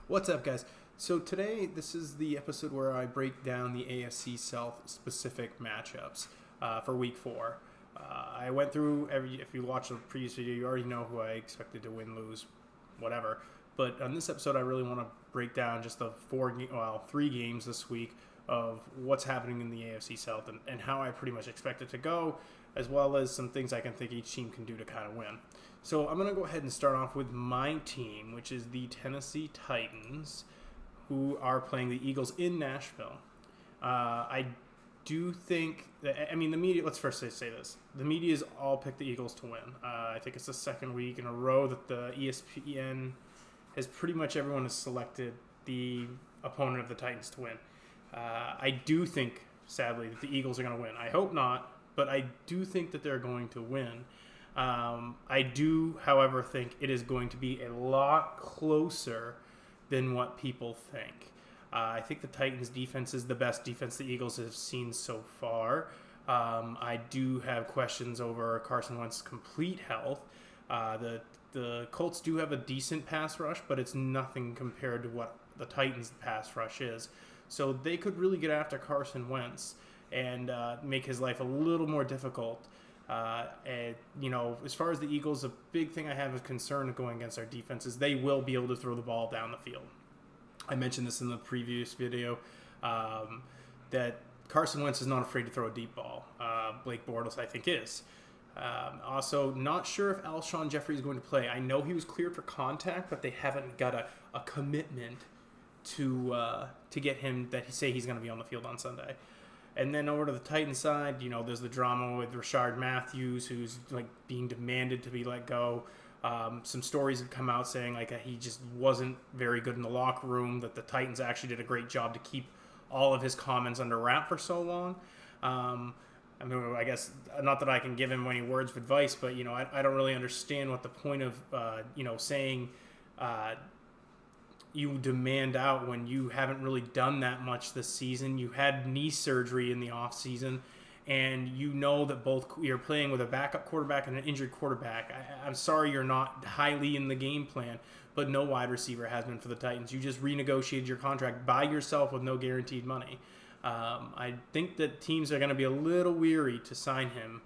What's up, guys? So today, this is the episode where I break down the AFC South specific matchups for Week 4. I went through if you watched the previous video, you already know who I expected to win, lose, whatever. But on this episode, I really want to break down just the 3 games this week of what's happening in the AFC South and how I pretty much expect it to go, as well as some things I can think each team can do to kind of win. So I'm going to go ahead and start off with my team, which is the Tennessee Titans, who are playing the Eagles in Nashville. I do think that, the media, let's first say this. The media's all picked the Eagles to win. I think it's the second week in a row that the ESPN has pretty much everyone has selected the opponent of the Titans to win. I do think, sadly, that the Eagles are going to win. I hope not, but I do think that they're going to win. I do, however, think it is going to be a lot closer than what people think. I think the Titans' defense is the best defense the Eagles have seen so far. I do have questions over Carson Wentz's complete health. The Colts do have a decent pass rush, but it's nothing compared to what the Titans' pass rush is. So they could really get after Carson Wentz and make his life a little more difficult. As far as the Eagles, a big thing I have a concern going against our defense is they will be able to throw the ball down the field. I mentioned this in the previous video, that Carson Wentz is not afraid to throw a deep ball. Blake Bortles, I think, is. Also, not sure if Alshon Jeffrey is going to play. I know he was cleared for contact, but they haven't got a commitment to get him that say he's going to be on the field on Sunday. And then over to the Titans side, there's the drama with Rashard Matthews, who's being demanded to be let go. Some stories have come out saying he just wasn't very good in the locker room, that the Titans actually did a great job to keep all of his comments under wrap for so long. I guess not that I can give him any words of advice, but I don't really understand what the point of saying you demand out when you haven't really done that much this season. You had knee surgery in the off season, and that you're playing with a backup quarterback and an injured quarterback. I'm sorry you're not highly in the game plan, but no wide receiver has been for the Titans. You just renegotiated your contract by yourself with no guaranteed money. I think that teams are going to be a little weary to sign him.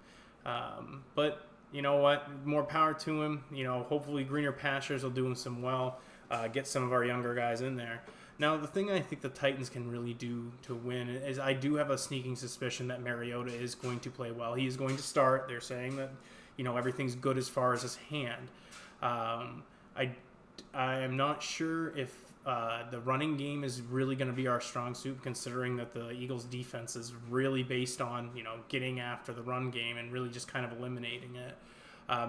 But you know what? More power to him. Hopefully greener pastures will do him some well. Get some of our younger guys in there. Now, the thing I think the Titans can really do to win is I do have a sneaking suspicion that Mariota is going to play well. He is going to start. They're saying that, everything's good as far as his hand. I am not sure if the running game is really going to be our strong suit, considering that the Eagles' defense is really based on, getting after the run game and really just kind of eliminating it.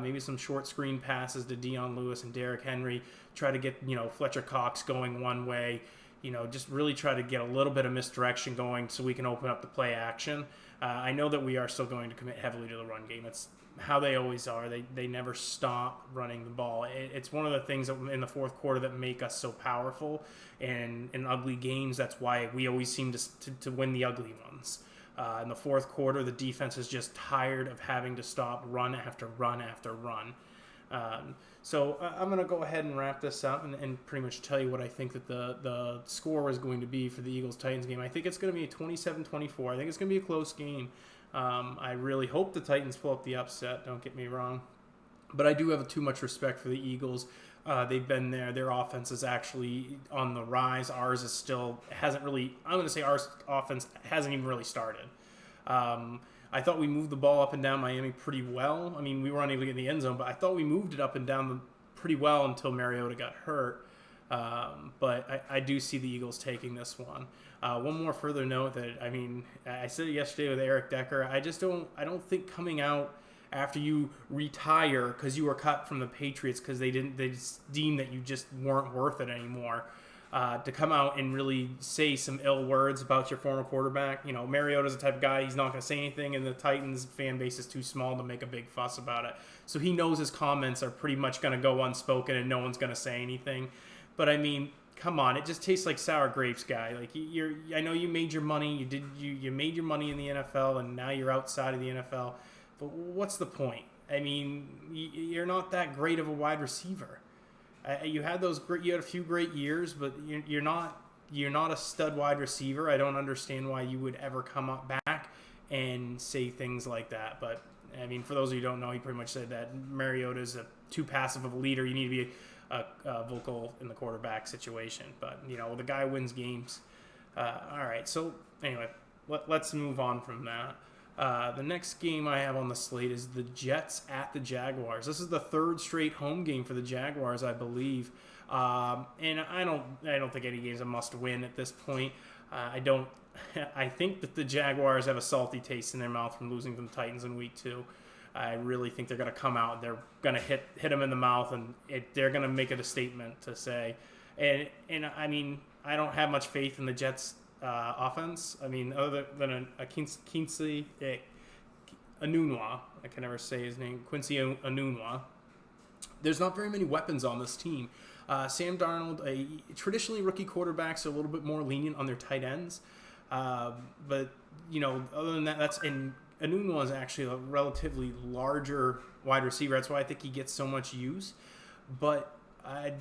Maybe some short screen passes to Dion Lewis and Derrick Henry. Try to get, Fletcher Cox going one way. Just really try to get a little bit of misdirection going so we can open up the play action. I know that we are still going to commit heavily to the run game. It's how they always are. They never stop running the ball. It's one of the things that in the fourth quarter that make us so powerful. And in ugly games, that's why we always seem to win the ugly ones. In the fourth quarter, the defense is just tired of having to stop run after run after run. So I'm going to go ahead and wrap this up and pretty much tell you what I think that the score is going to be for the Eagles-Titans game. I think it's going to be a 27-24. I think it's going to be a close game. I really hope the Titans pull up the upset, don't get me wrong. But I do have too much respect for the Eagles. They've been there. Their offense is actually on the rise. Ours is still hasn't really. I'm going to say our offense hasn't even really started. I thought we moved the ball up and down Miami pretty well. We were unable to get in the end zone, but I thought we moved it up and down pretty well until Mariota got hurt. But I do see the Eagles taking this one. One more further note that I said it yesterday with Eric Decker. I don't think coming out after you retire because you were cut from the Patriots because they just deemed that you just weren't worth it anymore. To come out and really say some ill words about your former quarterback. Mariota's the type of guy, he's not going to say anything, and the Titans fan base is too small to make a big fuss about it. So he knows his comments are pretty much going to go unspoken and no one's going to say anything. But come on, it just tastes like sour grapes, guy. I know you made your money, you made your money in the NFL, and now you're outside of the NFL. But what's the point? You're not that great of a wide receiver. You had a few great years, but you're not a stud wide receiver. I don't understand why you would ever come up back and say things like that. But I mean, for those of you who don't know, he pretty much said that Mariota's too passive of a leader. You need to be vocal in the quarterback situation. But the guy wins games. All right. So anyway, let's move on from that. The next game I have on the slate is the Jets at the Jaguars. This is the third straight home game for the Jaguars, I believe. And I don't think any game's a must-win at this point. I think that the Jaguars have a salty taste in their mouth from losing to the Titans in Week 2. I really think they're going to come out and they're going to hit them in the mouth, and they're going to make it a statement to say. And I mean, I don't have much faith in the Jets' offense. I mean, other than Quincy Enunwa, I can never say his name, Quincy Enunwa. There's not very many weapons on this team. Sam Darnold, traditionally rookie quarterbacks are a little bit more lenient on their tight ends. But, other than that, and Enunwa is actually a relatively larger wide receiver. That's why I think he gets so much use. But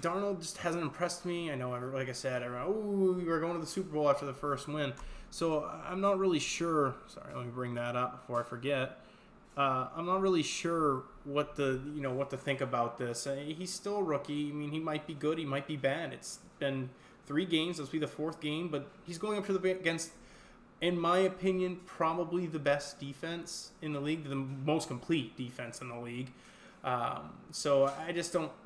Darnold just hasn't impressed me. I know, like I said, we were going to the Super Bowl after the first win. So I'm not really sure. Sorry, let me bring that up before I forget. I'm not really sure what to think about this. He's still a rookie. I mean, he might be good. He might be bad. It's been 3 games. This will be the 4th game. But he's going up against, in my opinion, probably the best defense in the league, the most complete defense in the league. So I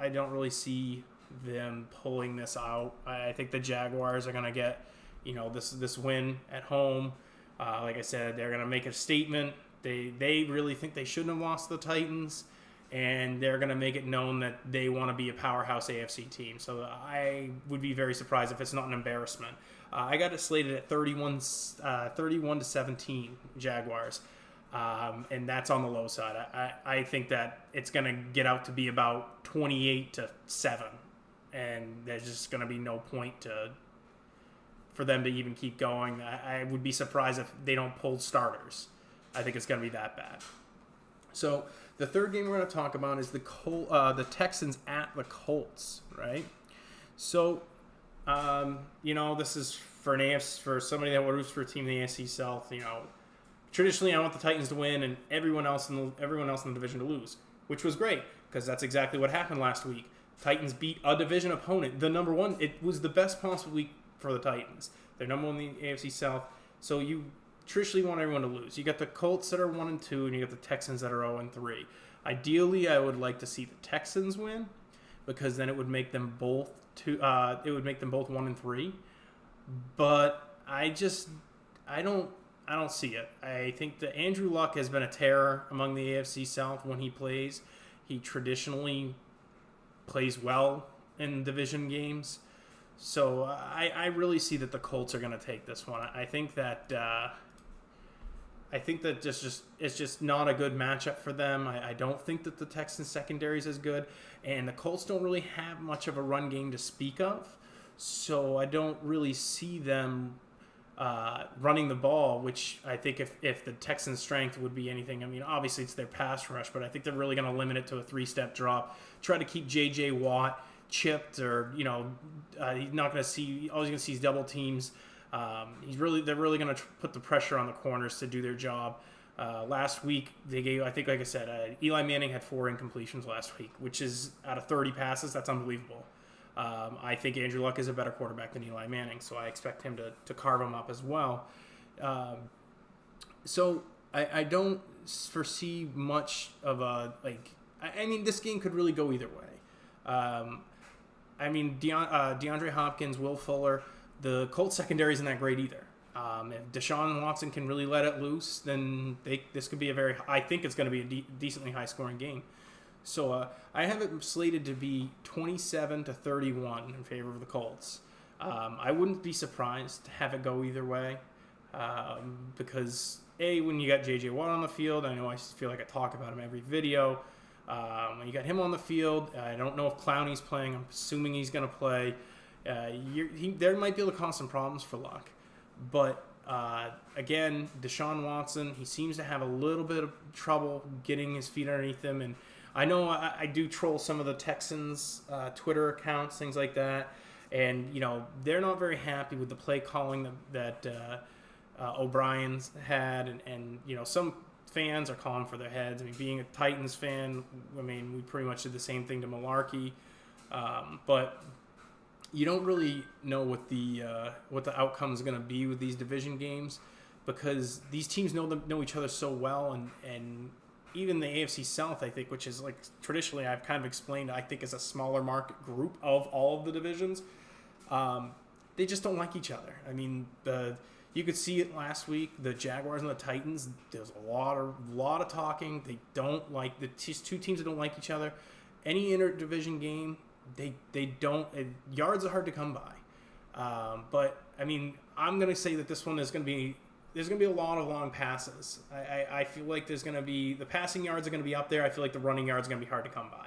don't really see them pulling this out. I think the Jaguars are going to get, this win at home. Like I said, they're going to make a statement. They really think they shouldn't have lost to the Titans, and they're going to make it known that they want to be a powerhouse AFC team. So I would be very surprised if it's not an embarrassment. I got it slated at 31-17 Jaguars. And that's on the low side. I think that it's going to get out to be about 28-7, and there's just going to be no point for them to even keep going. I would be surprised if they don't pull starters. I think it's going to be that bad. So the third game we're going to talk about is the Texans at the Colts, right? So, this is for somebody that roots for a team in the AFC South. Traditionally, I want the Titans to win and everyone else in the division to lose, which was great because that's exactly what happened last week. Titans beat a division opponent, the number one. It was the best possible week for the Titans. They're number one in the AFC South, so you traditionally want everyone to lose. You got the Colts that are 1-2, and you got the Texans that are 0-3. Ideally, I would like to see the Texans win because then it would make them both 1-3. But I don't see it. I think that Andrew Luck has been a terror among the AFC South when he plays. He traditionally plays well in division games. So I really see that the Colts are going to take this one. I think that it's just not a good matchup for them. I don't think that the Texans secondary is as good, and the Colts don't really have much of a run game to speak of. So I don't really see them running the ball, which I think if the Texans' strength would be anything, I mean, obviously it's their pass rush, but I think they're really going to limit it to a 3-step drop, try to keep J.J. Watt chipped, or, he's not going to see, all he's going to see is double teams. They're really going to put the pressure on the corners to do their job. Last week, they gave, I think, like I said, Eli Manning had 4 incompletions last week, which is out of 30 passes. That's unbelievable. I think Andrew Luck is a better quarterback than Eli Manning, so I expect him to carve him up as well. So I don't foresee much of this game could really go either way. DeAndre Hopkins, Will Fuller, the Colts secondary isn't that great either. If Deshaun Watson can really let it loose, then this could be I think it's going to be a decently high-scoring game. So I have it slated to be 27-31 in favor of the Colts. I wouldn't be surprised to have it go either way because, when you got J.J. Watt on the field, I know I feel like I talk about him every video. When you got him on the field, I don't know if Clowney's playing. I'm assuming he's going to play. There might be able to cause some problems for Luck. But, again, Deshaun Watson, he seems to have a little bit of trouble getting his feet underneath him. And I know I do troll some of the Texans Twitter accounts, things like that, and they're not very happy with the play calling that O'Brien's had, and some fans are calling for their heads. I mean, being a Titans fan, I mean, we pretty much did the same thing to Malarkey, but you don't really know what the outcome is going to be with these division games, because these teams know each other so well, and even the AFC South, I think, which is like traditionally I've kind of explained, I think is a smaller market group of all of the divisions. They just don't like each other. I mean, you could see it last week. The Jaguars and the Titans. There's a lot of talking. They don't like the two teams that don't like each other. Any interdivision game, they don't. Yards are hard to come by. But I mean, I'm gonna say that this one is gonna be. There's going to be a lot of long passes. I feel like there's going to be... The passing yards are going to be up there. I feel like the running yards are going to be hard to come by.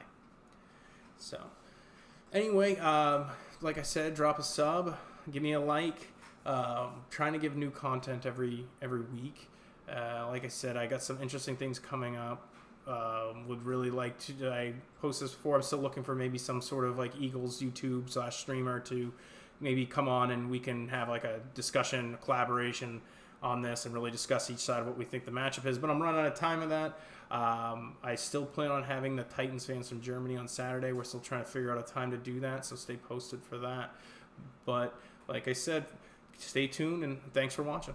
So, anyway, like I said, drop a sub. Give me a like. Trying to give new content every week. Like I said, I got some interesting things coming up. Would really like to... I posted this before. I'm still looking for maybe some sort of like Eagles YouTube / streamer to maybe come on and we can have like a discussion, a collaboration on this and really discuss each side of what we think the matchup is. But I'm running out of time of that. I still plan on having the Titans fans from Germany on Saturday. We're still trying to figure out a time to do that, so stay posted for that. But like I said, stay tuned and thanks for watching.